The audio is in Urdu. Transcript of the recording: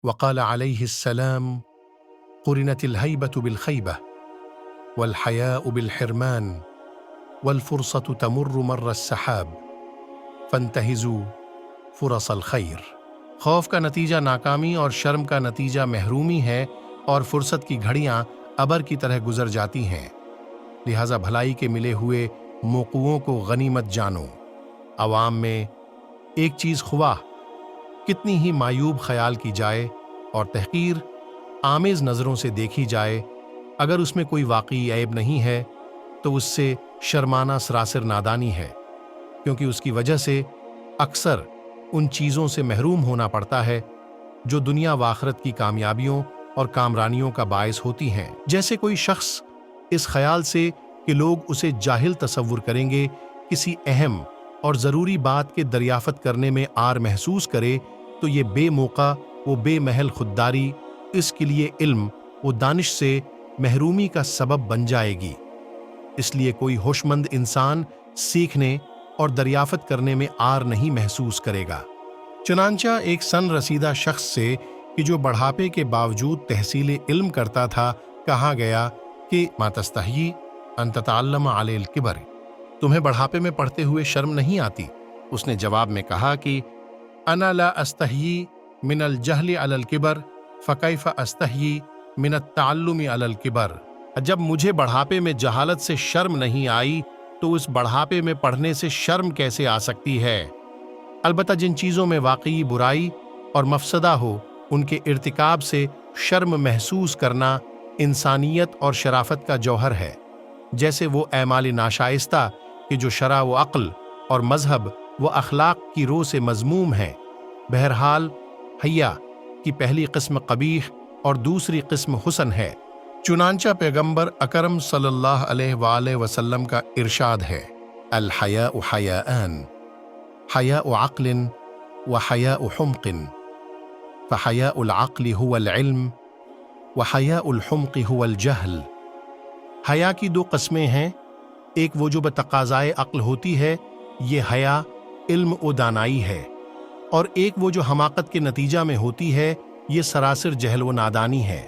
وقال عليه السلام قرنت الهيبة بالخيبة والحياء بالحرمان والفرصة تمر مر السحاب فانتهزوا فرص الخیر۔ خوف کا نتیجہ ناکامی اور شرم کا نتیجہ محرومی ہے، اور فرصت کی گھڑیاں ابر کی طرح گزر جاتی ہیں، لہٰذا بھلائی کے ملے ہوئے موقعوں کو غنیمت جانو۔ عوام میں ایک چیز خواہ کتنی ہی معیوب خیال کی جائے اور تحقیر آمیز نظروں سے دیکھی جائے، اگر اس میں کوئی واقعی عیب نہیں ہے تو اس سے شرمانا سراسر نادانی ہے، کیونکہ اس کی وجہ سے اکثر ان چیزوں سے محروم ہونا پڑتا ہے جو دنیا و آخرت کی کامیابیوں اور کامرانیوں کا باعث ہوتی ہیں۔ جیسے کوئی شخص اس خیال سے کہ لوگ اسے جاہل تصور کریں گے، کسی اہم اور ضروری بات کے دریافت کرنے میں عار محسوس کرے، تو یہ بے موقع و بے محل خودداری اس کے لیے علم و دانش سے محرومی کا سبب بن جائے گی۔ اس لیے کوئی ہوشمند انسان سیکھنے اور دریافت کرنے میں عار نہیں محسوس کرے گا۔ چنانچہ ایک سن رسیدہ شخص سے کہ جو بڑھاپے کے باوجود تحصیل علم کرتا تھا کہا گیا کہ ما تستحیی ان تتعلم علی الکبر، تمہیں بڑھاپے میں پڑھتے ہوئے شرم نہیں آتی؟ اس نے جواب میں کہا کہ انا لا استحیی من الجہل علی الکبر فکیف استحیی من التعلم علی الکبر۔ جب مجھے بڑھاپے میں جہالت سے شرم نہیں آئی تو اس بڑھاپے میں پڑھنے سے شرم کیسے آ سکتی ہے؟ البتہ جن چیزوں میں واقعی برائی اور مفسدہ ہو ان کے ارتکاب سے شرم محسوس کرنا انسانیت اور شرافت کا جوہر ہے، جیسے وہ اعمال ناشائستہ کہ جو شرع و عقل اور مذہب و اخلاق کی رو سے مذموم ہیں۔ بہرحال حیا کی پہلی قسم قبیح اور دوسری قسم حسن ہے۔ چنانچہ پیغمبر اکرم صلی اللہ علیہ وآلہ وسلم کا ارشاد ہے، الحیاء حیاءان، حیاء عقل و حیاء حمق، فحیاء العقل هو العلم و حیاء الحمق هو الجہل۔ حیا کی دو قسمیں ہیں، ایک وہ جو بتقاضائے عقل ہوتی ہے، یہ حیا علم و دانائی ہے، اور ایک وہ جو حماقت کے نتیجہ میں ہوتی ہے، یہ سراسر جہل و نادانی ہے۔